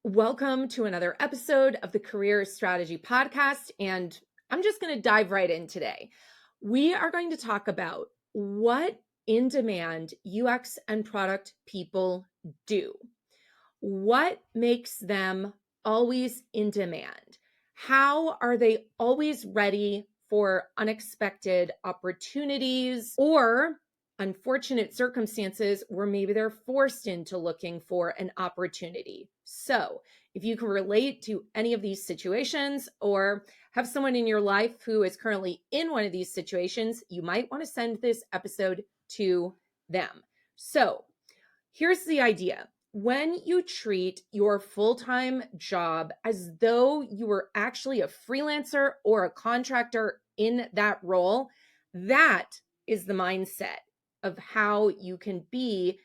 Welcome to another episode of the Career Strategy Podcast. And I'm just going to dive right in today. We are going to talk about what in demand UX and product people do. What makes them always in demand? How are they always ready for unexpected opportunities or unfortunate circumstances where maybe they're forced into looking for an opportunity? So, if you can relate to any of these situations or have someone in your life who is currently in one of these situations, you might want to send this episode to them. So, here's the idea. When you treat your full-time job as though you were actually a freelancer or a contractor in that role, that is the mindset of how you can be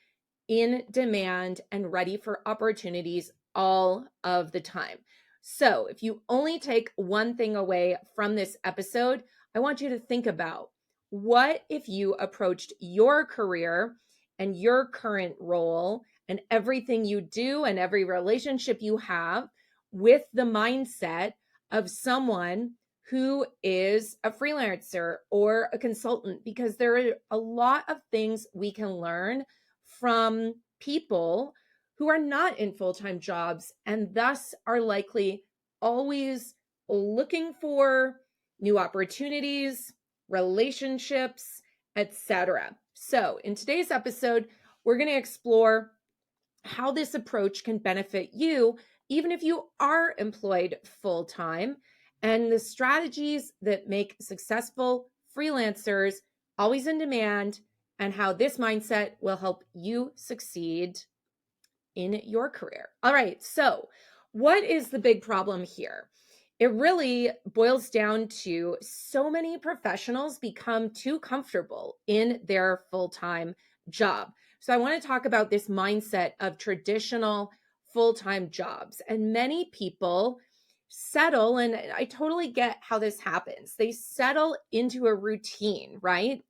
in demand and ready for opportunities all of the time. So, if you only take one thing away from this episode, I want you to think about what if you approached your career and your current role and everything you do and every relationship you have with the mindset of someone who is a freelancer or a consultant, because there are a lot of things we can learn from people who are not in full-time jobs and thus are likely always looking for new opportunities, relationships, etc. So, in today's episode, we're going to explore how this approach can benefit you, even if you are employed full-time, and the strategies that make successful freelancers always in demand, and how this mindset will help you succeed in your career. All right, so what is the big problem here? It really boils down to so many professionals become too comfortable in their full-time job. So I want to talk about this mindset of traditional full-time jobs. And many people settle, and I totally get how this happens. They settle into a routine, right?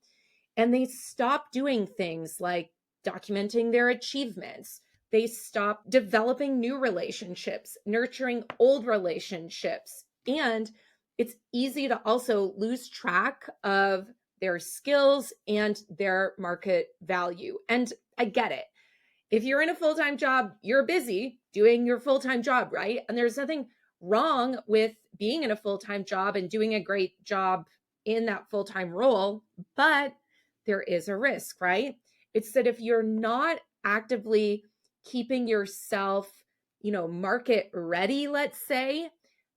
And they stop doing things like documenting their achievements. They stop developing new relationships, nurturing old relationships. And it's easy to also lose track of their skills and their market value. And I get it. If you're in a full-time job, you're busy doing your full-time job, right? And there's nothing wrong with being in a full-time job and doing a great job in that full-time role, but there is a risk, right? It's that if you're not actively keeping yourself, market ready, let's say,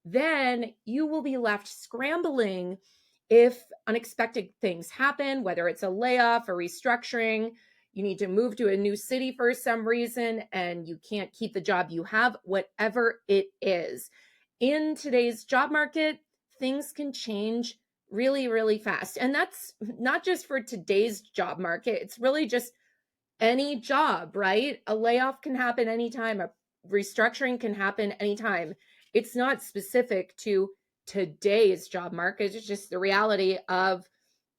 then you will be left scrambling if unexpected things happen, whether it's a layoff, a restructuring, you need to move to a new city for some reason, and you can't keep the job you have, whatever it is. In today's job market, things can change really, really fast. And that's not just for today's job market. It's really just any job, right? A layoff can happen anytime. A restructuring can happen anytime. It's not specific to today's job market. It's just the reality of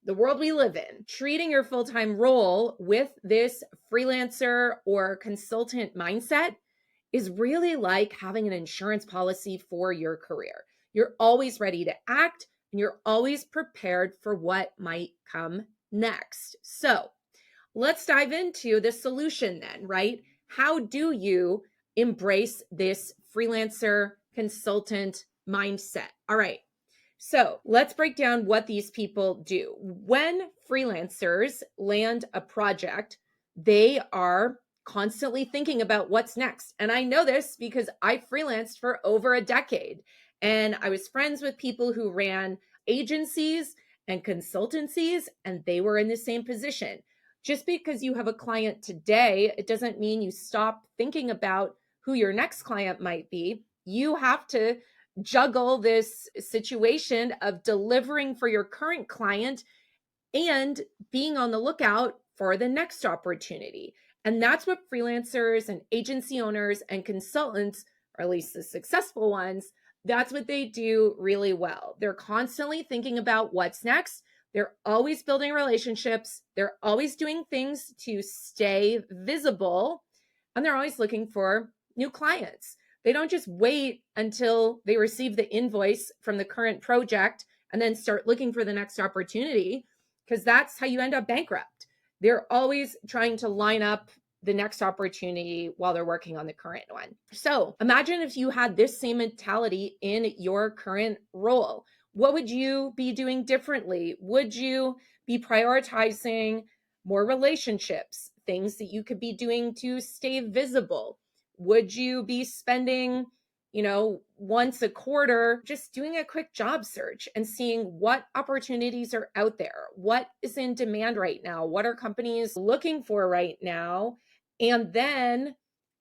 the world we live in. Treating your full-time role with this freelancer or consultant mindset is really like having an insurance policy for your career. You're always ready to act and you're always prepared for what might come next. So let's dive into the solution then, right? How do you embrace this freelancer consultant mindset? All right. So let's break down what these people do. When freelancers land a project, they are constantly thinking about what's next. And I know this because I freelanced for over a decade. And I was friends with people who ran agencies and consultancies, and they were in the same position. Just because you have a client today, it doesn't mean you stop thinking about who your next client might be. You have to juggle this situation of delivering for your current client and being on the lookout for the next opportunity. And that's what freelancers and agency owners and consultants, or at least the successful ones, that's what they do really well. They're constantly thinking about what's next. They're always building relationships. They're always doing things to stay visible. And they're always looking for new clients. They don't just wait until they receive the invoice from the current project and then start looking for the next opportunity, because that's how you end up bankrupt. They're always trying to line up the next opportunity while they're working on the current one. So imagine if you had this same mentality in your current role. What would you be doing differently? Would you be prioritizing more relationships, things that you could be doing to stay visible? Would you be spending, once a quarter just doing a quick job search and seeing what opportunities are out there? What is in demand right now? What are companies looking for right now? And then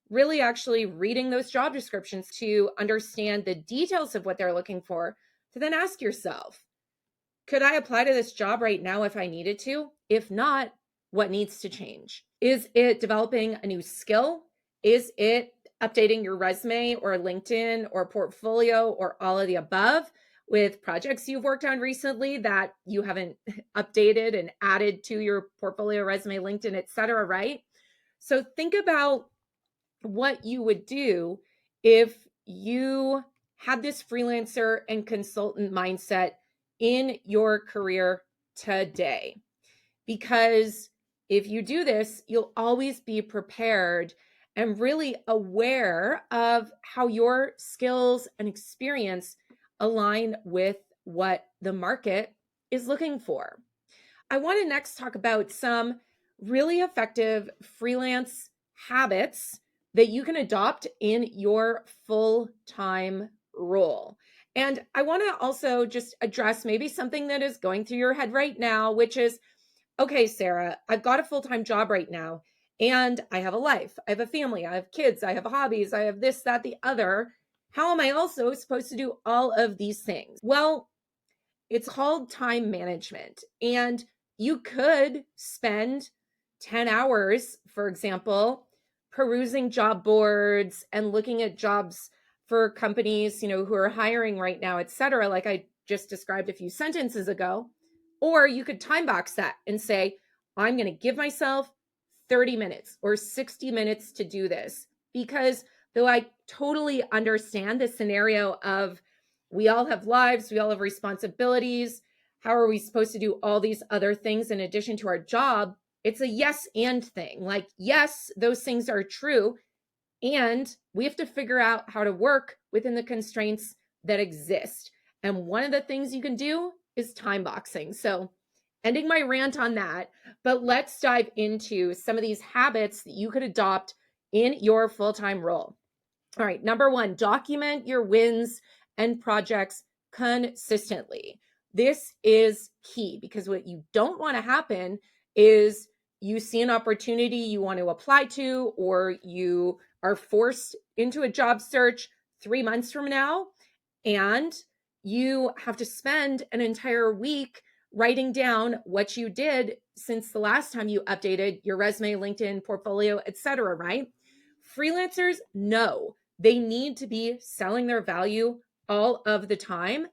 really actually reading those job descriptions to understand the details of what they're looking for, to then ask yourself, could I apply to this job right now if I needed to? If not, what needs to change? Is it developing a new skill? Is it updating your resume or LinkedIn or portfolio or all of the above with projects you've worked on recently that you haven't updated and added to your portfolio, resume, LinkedIn, etc., right? So think about what you would do if you had this freelancer and consultant mindset in your career today. Because if you do this, you'll always be prepared and really aware of how your skills and experience align with what the market is looking for. I want to next talk about some really effective freelance habits that you can adopt in your full-time role. And I want to also just address maybe something that is going through your head right now, which is, okay, Sarah, I've got a full-time job right now, and I have a life, I have a family, I have kids, I have hobbies, I have this, that, the other. How am I also supposed to do all of these things? Well, it's called time management. And you could spend 10 hours, for example, perusing job boards and looking at jobs for companies, who are hiring right now, et cetera, like I just described a few sentences ago. Or you could time box that and say, I'm going to give myself 30 minutes or 60 minutes to do this. Because though I totally understand the scenario of we all have lives, we all have responsibilities, how are we supposed to do all these other things in addition to our job? It's a yes and thing. Like, yes, those things are true. And we have to figure out how to work within the constraints that exist. And one of the things you can do is time boxing. So ending my rant on that, but let's dive into some of these habits that you could adopt in your full-time role. All right, number one, document your wins and projects consistently. This is key because what you don't want to happen is you see an opportunity you want to apply to, or you are forced into a job search 3 months from now, and you have to spend an entire week writing down what you did since the last time you updated your resume, LinkedIn, portfolio, etc., right? Freelancers know they need to be selling their value all of the time.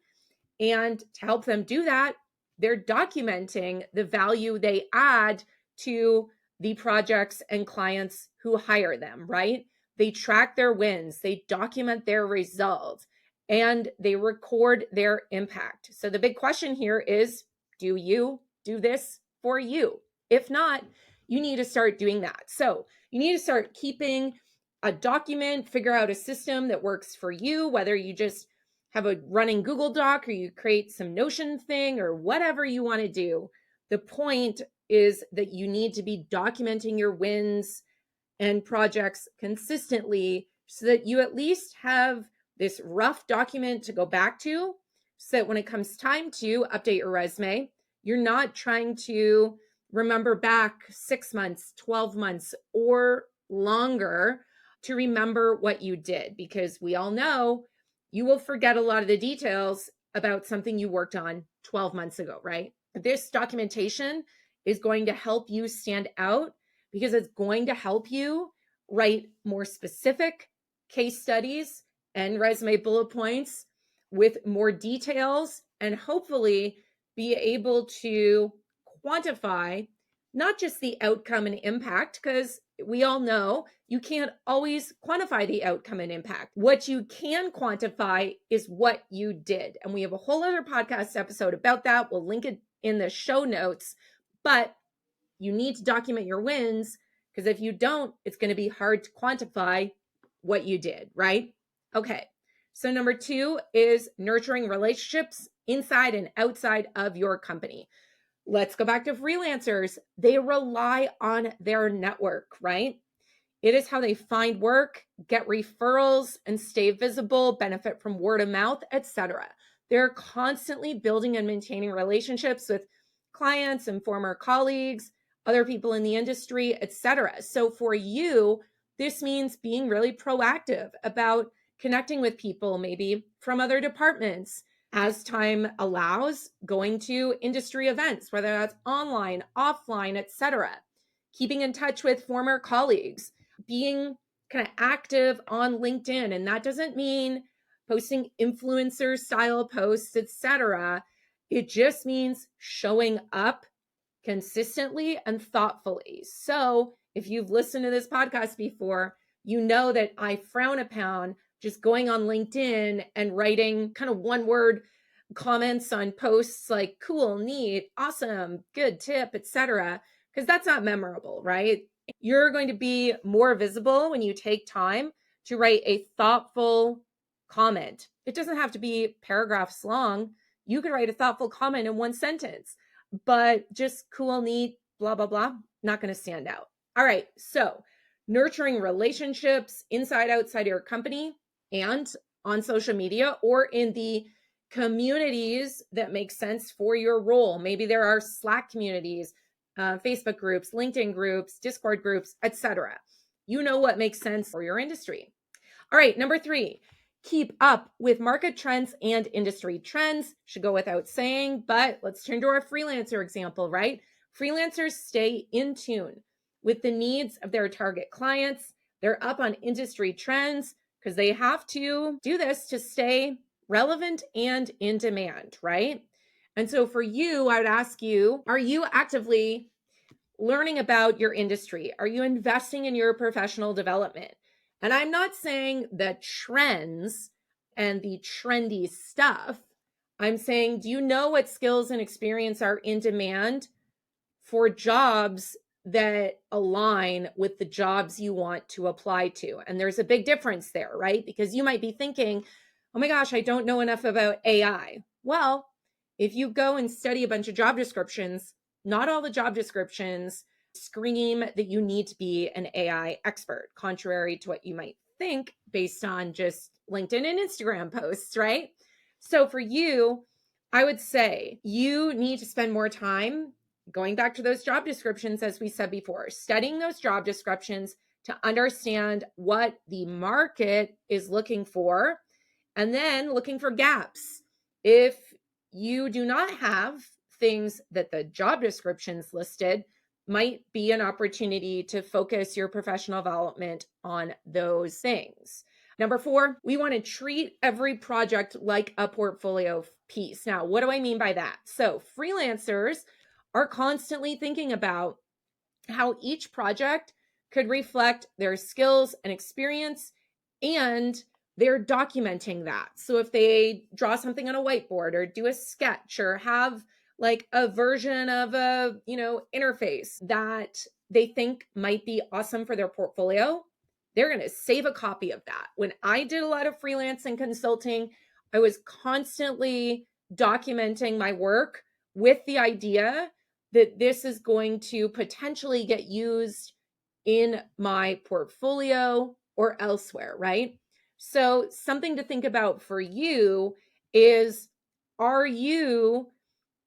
And to help them do that, they're documenting the value they add to the projects and clients who hire them, right? They track their wins, they document their results, and they record their impact. So the big question here is, do you do this for you? If not, you need to start doing that. So you need to start keeping a document, figure out a system that works for you, whether you just have a running Google Doc or you create some Notion thing or whatever you want to do. The point is that you need to be documenting your wins and projects consistently so that you at least have this rough document to go back to, so that when it comes time to update your resume, you're not trying to remember back 6 months, 12 months, or longer to remember what you did, because we all know you will forget a lot of the details about something you worked on 12 months ago, right? This documentation is going to help you stand out because it's going to help you write more specific case studies and resume bullet points with more details, and hopefully be able to quantify not just the outcome and impact, because we all know you can't always quantify the outcome and impact. What you can quantify is what you did. And we have a whole other podcast episode about that. We'll link it in the show notes. But you need to document your wins, because if you don't, it's going to be hard to quantify what you did, right? Okay. So number 2 is nurturing relationships inside and outside of your company. Let's go back to freelancers. They rely on their network, right? It is how they find work, get referrals, and stay visible, benefit from word of mouth, etc. They're constantly building and maintaining relationships with clients and former colleagues, other people in the industry, etc. So for you, this means being really proactive about connecting with people, maybe from other departments. As time allows, going to industry events, whether that's online, offline, etc. Keeping in touch with former colleagues, being kind of active on LinkedIn. And that doesn't mean posting influencer style posts, etc. It just means showing up consistently and thoughtfully. So if you've listened to this podcast before, you know that I frown upon just going on LinkedIn and writing kind of one word comments on posts like cool, neat, awesome, good tip, etc., because that's not memorable, right? You're going to be more visible when you take time to write a thoughtful comment. It doesn't have to be paragraphs long. You could write a thoughtful comment in one sentence, but just cool, neat, blah, blah, blah, not going to stand out. All right. So nurturing relationships inside, outside your company and on social media or in the communities that make sense for your role. Maybe there are Slack communities, Facebook groups, LinkedIn groups, Discord groups, etc. You know what makes sense for your industry. All right, number 3, keep up with market trends and industry trends. Should go without saying, but let's turn to our freelancer example, right? Freelancers stay in tune with the needs of their target clients. They're up on industry trends because they have to do this to stay relevant and in demand, right? And so for you, I would ask you, are you actively learning about your industry? Are you investing in your professional development? And I'm not saying the trends and the trendy stuff. I'm saying, do you know what skills and experience are in demand for jobs that align with the jobs you want to apply to? And there's a big difference there, right? Because you might be thinking, oh my gosh, I don't know enough about AI. Well, if you go and study a bunch of job descriptions, not all the job descriptions scream that you need to be an AI expert, contrary to what you might think based on just LinkedIn and Instagram posts, right? So for you, I would say you need to spend more time going back to those job descriptions, as we said before, studying those job descriptions to understand what the market is looking for, and then looking for gaps. If you do not have things that the job descriptions listed, might be an opportunity to focus your professional development on those things. Number 4, we want to treat every project like a portfolio piece. Now, what do I mean by that? So freelancers are constantly thinking about how each project could reflect their skills and experience, and they're documenting that. So if they draw something on a whiteboard or do a sketch or have like a version of a, interface that they think might be awesome for their portfolio, they're going to save a copy of that. When I did a lot of freelance and consulting, I was constantly documenting my work with the idea that this is going to potentially get used in my portfolio or elsewhere, right? So something to think about for you is, are you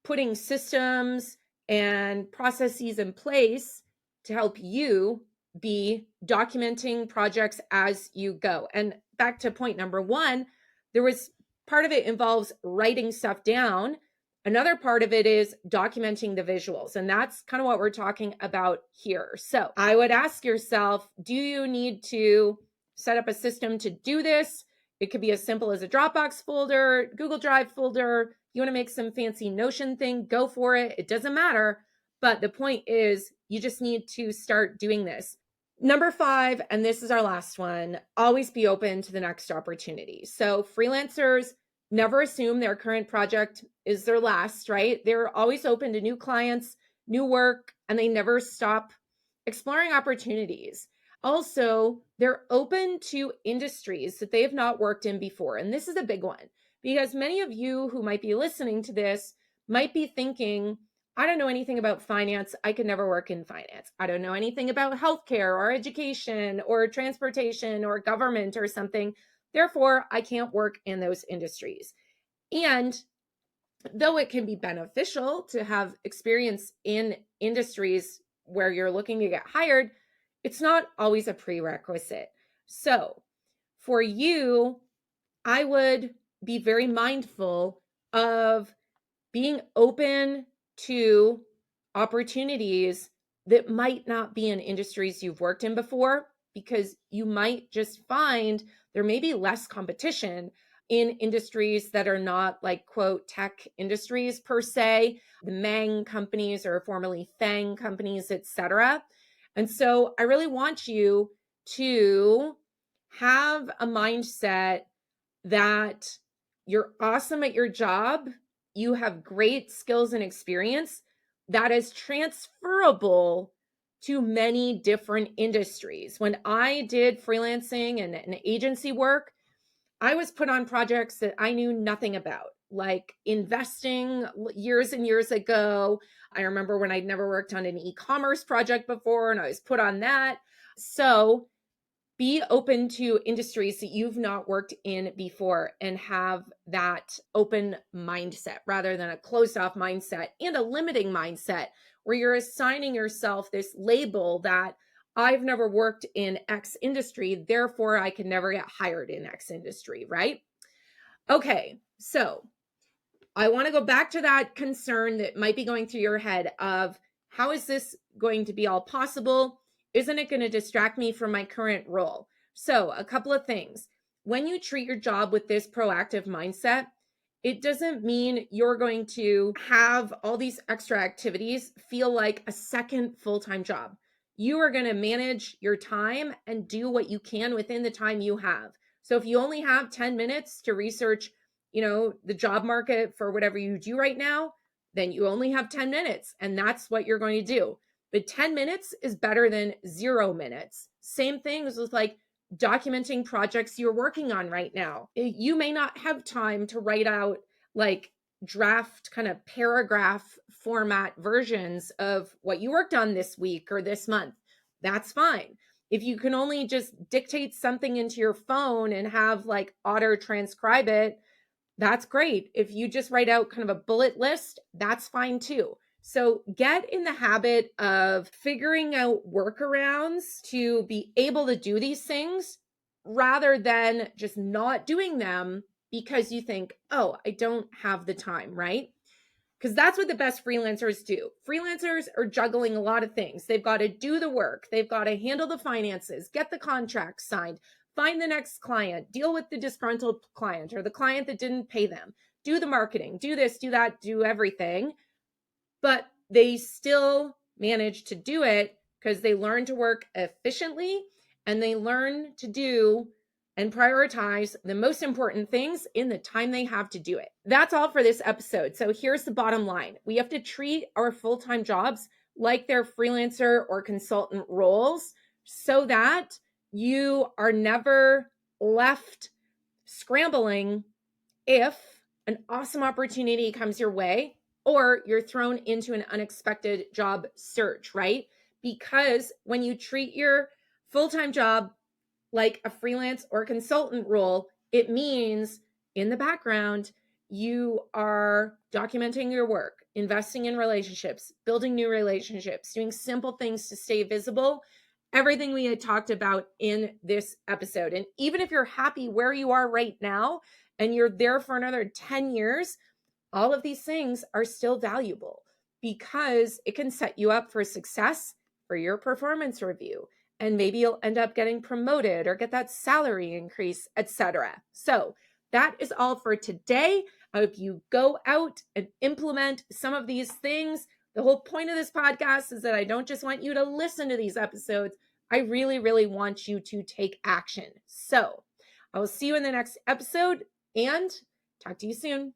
putting systems and processes in place to help you be documenting projects as you go? And back to point number 1, there was part of it involves writing stuff down. Another part of it is documenting the visuals. And that's kind of what we're talking about here. So I would ask yourself, do you need to set up a system to do this? It could be as simple as a Dropbox folder, Google Drive folder. You want to make some fancy Notion thing, go for it. It doesn't matter. But the point is, you just need to start doing this. Number 5, and this is our last one, always be open to the next opportunity. So freelancers never assume their current project is their last, right? They're always open to new clients, new work, and they never stop exploring opportunities. Also, they're open to industries that they have not worked in before. And this is a big one because many of you who might be listening to this might be thinking, I don't know anything about finance. I could never work in finance. I don't know anything about healthcare or education or transportation or government or something. Therefore, I can't work in those industries. And though it can be beneficial to have experience in industries where you're looking to get hired, it's not always a prerequisite. So for you, I would be very mindful of being open to opportunities that might not be in industries you've worked in before, because you might just find there may be less competition in industries that are not like, quote, tech industries per se, the Mang companies or formerly Thang companies, etc. And so I really want you to have a mindset that you're awesome at your job, you have great skills and experience that is transferable to many different industries. When I did freelancing and agency work, I was put on projects that I knew nothing about, like investing years and years ago. I remember when I'd never worked on an e-commerce project before and I was put on that. So be open to industries that you've not worked in before and have that open mindset rather than a closed off mindset and a limiting mindset where you're assigning yourself this label that I've never worked in X industry, therefore I can never get hired in X industry, right? Okay, so I want to go back to that concern that might be going through your head of how is this going to be all possible? Isn't it going to distract me from my current role? So, a couple of things. When you treat your job with this proactive mindset, it doesn't mean you're going to have all these extra activities feel like a second full-time job. You are going to manage your time and do what you can within the time you have. So if you only have 10 minutes to research, the job market for whatever you do right now, then you only have 10 minutes and that's what you're going to do. But 10 minutes is better than 0 minutes. Same things with like documenting projects you're working on right now. You may not have time to write out like draft kind of paragraph format versions of what you worked on this week or this month. That's fine. If you can only just dictate something into your phone and have like auto transcribe it, that's great. If you just write out kind of a bullet list, that's fine too. So get in the habit of figuring out workarounds to be able to do these things rather than just not doing them because you think, oh, I don't have the time, right? Because that's what the best freelancers do. Freelancers are juggling a lot of things. They've got to do the work. They've got to handle the finances, get the contract signed, find the next client, deal with the disgruntled client or the client that didn't pay them, do the marketing, do this, do that, do everything. But they still manage to do it because they learn to work efficiently and they learn to do and prioritize the most important things in the time they have to do it. That's all for this episode. So here's the bottom line. We have to treat our full-time jobs like they're freelancer or consultant roles so that you are never left scrambling if an awesome opportunity comes your way or you're thrown into an unexpected job search, right? Because when you treat your full-time job like a freelance or consultant role, it means in the background, you are documenting your work, investing in relationships, building new relationships, doing simple things to stay visible, everything we had talked about in this episode. And even if you're happy where you are right now and you're there for another 10 years, all of these things are still valuable because it can set you up for success for your performance review. And maybe you'll end up getting promoted or get that salary increase, etc. So that is all for today. I hope you go out and implement some of these things. The whole point of this podcast is that I don't just want you to listen to these episodes. I really, really want you to take action. So I will see you in the next episode and talk to you soon.